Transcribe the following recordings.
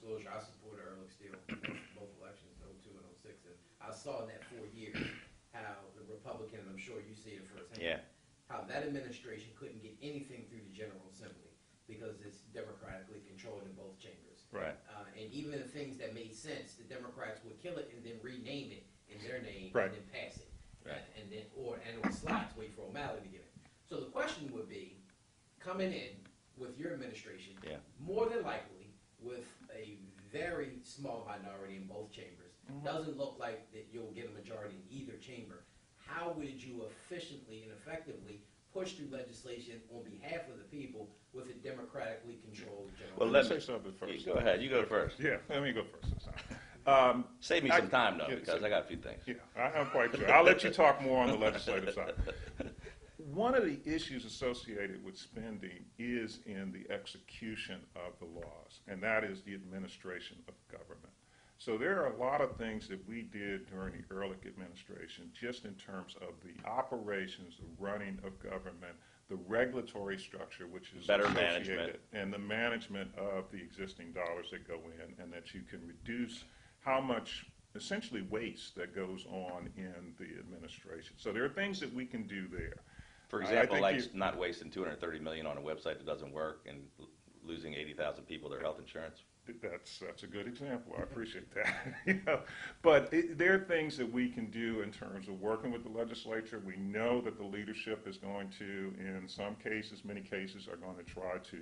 disclosure, I supported Ehrlich Steele both elections, '02 and '06, and I saw in that 4 years how the Republican, and I'm sure you see it firsthand, how that administration couldn't get anything through the General Assembly because it's democratically controlled in both chambers. Right. And even the things that made sense, the Democrats would kill it and then rename it in their name Right. and then pass it. Right. And then, or slides, wait for O'Malley to get it. So the question would be, coming in with your administration, more than likely with a very small minority in both chambers, doesn't look like that you'll get a majority in either chamber. How would you efficiently and effectively push through legislation on behalf of the people with a democratically controlled general? Well, let me say something first. Go ahead. You go first. Yeah, let me go first. Save me some time, though, because I got a few things. Yeah, I'm quite sure. I'll let you talk more on the legislative side. One of the issues associated with spending is in the execution of the laws, and that is the administration of government. So there are a lot of things that we did during the Ehrlich administration, just in terms of the operations, the running of government, the regulatory structure, which is better associated, management, and the management of the existing dollars that go in, and that you can reduce how much essentially waste that goes on in the administration. So there are things that we can do there. For example, like not wasting $230 million on a website that doesn't work and losing 80,000 people their health insurance. That's a good example. I appreciate that. But there are things that we can do in terms of working with the legislature. We know that the leadership is going to, in some cases, many cases, are going to try to,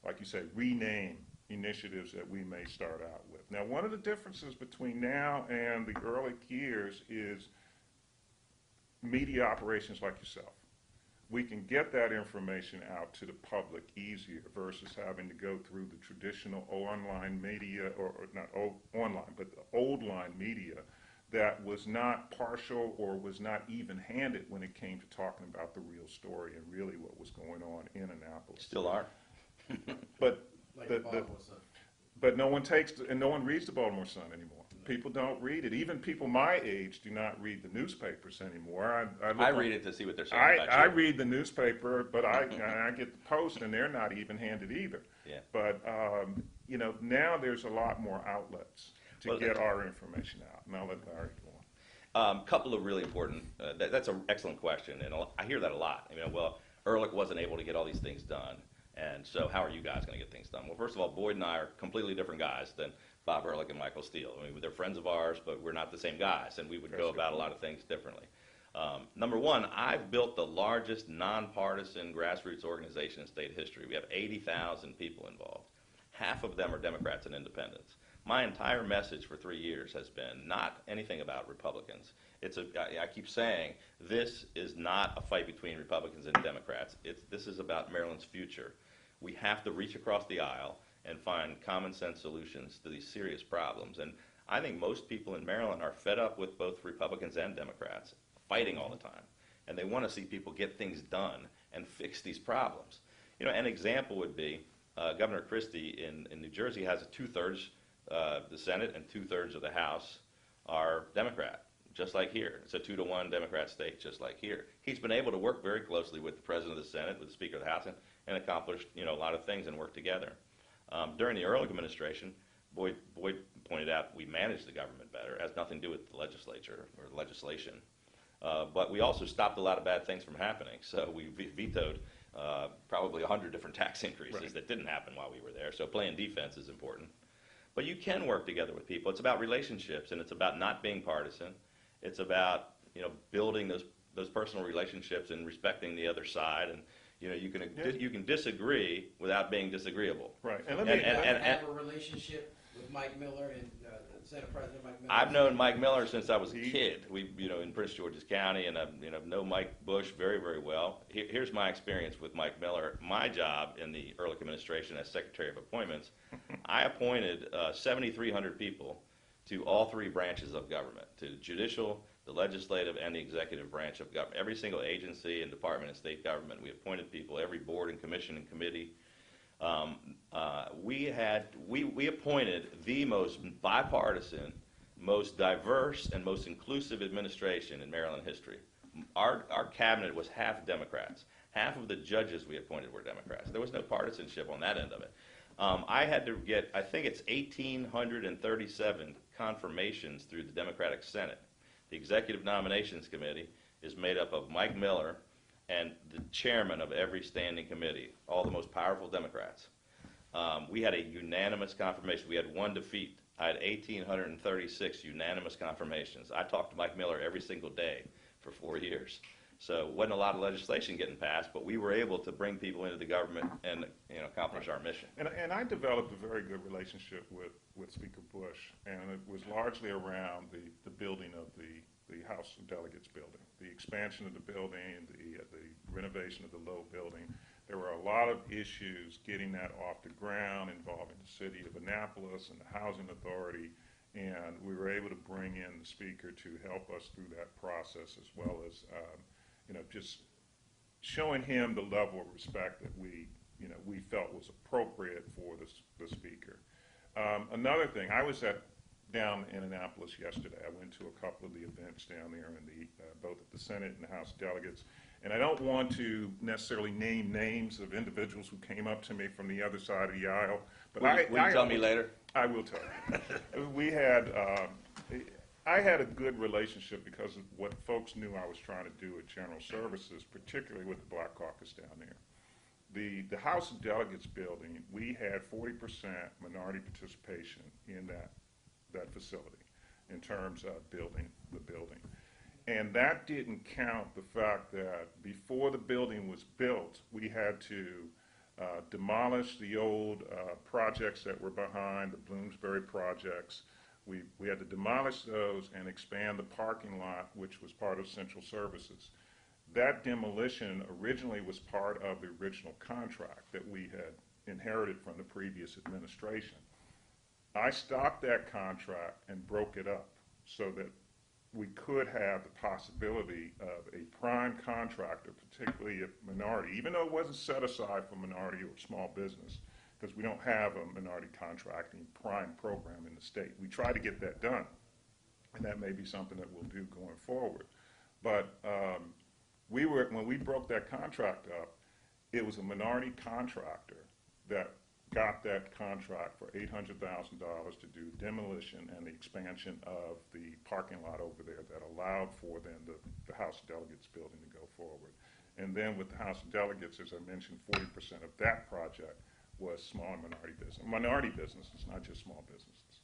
like you say, rename initiatives that we may start out with. Now, one of the differences between now and the early years is media operations like yourself. We can get that information out to the public easier versus having to go through the traditional online media, or not online, but the old line media that was not partial or was not even-handed when it came to talking about the real story and really what was going on in Annapolis. Still are. But like the Baltimore Sun. But no one no one reads the Baltimore Sun anymore. People don't read it. Even people my age do not read the newspapers anymore. I read it to see what they're saying about you. I read the newspaper, but I get the Post, and they're not even-handed either. Yeah. But you know, now there's a lot more outlets to get our information out. And I'll let Larry go on. Couple of really important. That's an excellent question, and I hear that a lot. Well, Ehrlich wasn't able to get all these things done, and so how are you guys going to get things done? Well, first of all, Boyd and I are completely different guys than Bob Ehrlich and Michael Steele. They're friends of ours, but we're not the same guys, and we would go about a lot of things differently. Number one, I've built the largest nonpartisan grassroots organization in state history. We have 80,000 people involved. Half of them are Democrats and independents. My entire message for 3 years has been not anything about Republicans. I keep saying this is not a fight between Republicans and Democrats. This is about Maryland's future. We have to reach across the aisle and find common sense solutions to these serious problems. And I think most people in Maryland are fed up with both Republicans and Democrats fighting all the time. And they want to see people get things done and fix these problems. An example would be Governor Christie in New Jersey has a 2/3 the Senate and 2/3 of the House are Democrat, just like here. It's a 2-to-1 Democrat state, just like here. He's been able to work very closely with the President of the Senate, with the Speaker of the House, and accomplished a lot of things and work together. During the Ehrlich administration, Boyd pointed out we managed the government better. It has nothing to do with the legislature or legislation. But we also stopped a lot of bad things from happening. So we vetoed probably 100 different tax increases that didn't happen while we were there. So playing defense is important. But you can work together with people. It's about relationships, and it's about not being partisan. It's about building those personal relationships and respecting the other side. And you can disagree without being disagreeable. Right. And have a relationship with Mike Miller and Senate President Mike Miller. I've known Mike Miller since I was a kid. We, in Prince George's County, and I, know Mike Bush very, very well. Here's my experience with Mike Miller. My job in the Ehrlich administration as Secretary of Appointments, I appointed 7,300 people to all three branches of government, to the judicial, the legislative, and the executive branch of government. Every single agency and department and state government, we appointed people, every board and commission and committee. We appointed the most bipartisan, most diverse, and most inclusive administration in Maryland history. Our cabinet was half Democrats. Half of the judges we appointed were Democrats. There was no partisanship on that end of it. I had to get, I think it's 1,837 confirmations through the Democratic Senate. The Executive Nominations Committee is made up of Mike Miller and the chairman of every standing committee, all the most powerful Democrats. We had a unanimous confirmation. We had one defeat. I had 1,836 unanimous confirmations. I talked to Mike Miller every single day for 4 years. So wasn't a lot of legislation getting passed, but we were able to bring people into the government and accomplish our mission. And I developed a very good relationship with Speaker Bush, and it was largely around the building of the House of Delegates building, the expansion of the building, the renovation of the low building. There were a lot of issues getting that off the ground involving the city of Annapolis and the Housing Authority, and we were able to bring in the speaker to help us through that process, as well as just showing him the level of respect that we felt was appropriate for the speaker. Another thing, I was down in Annapolis yesterday. I went to a couple of the events down there in both at the Senate and the House of Delegates. And I don't want to necessarily name names of individuals who came up to me from the other side of the aisle. But will you tell me later? I will tell you. I had a good relationship because of what folks knew I was trying to do at General Services, particularly with the Black Caucus down there. The House of Delegates building, we had 40% minority participation in that facility in terms of building the building. And that didn't count the fact that before the building was built, we had to demolish the old projects that were behind, the Bloomsbury projects. We had to demolish those and expand the parking lot, which was part of Central Services. That demolition originally was part of the original contract that we had inherited from the previous administration. I stopped that contract and broke it up so that we could have the possibility of a prime contractor, particularly a minority, even though it wasn't set aside for minority or small business, because we don't have a minority contracting prime program in the state. We try to get that done, and that may be something that we'll do going forward. But when we broke that contract up, it was a minority contractor that got that contract for $800,000 to do demolition and the expansion of the parking lot over there that allowed for then the House of Delegates building to go forward. And then with the House of Delegates, as I mentioned, 40% of that project was small and minority business. Minority businesses, not just small businesses.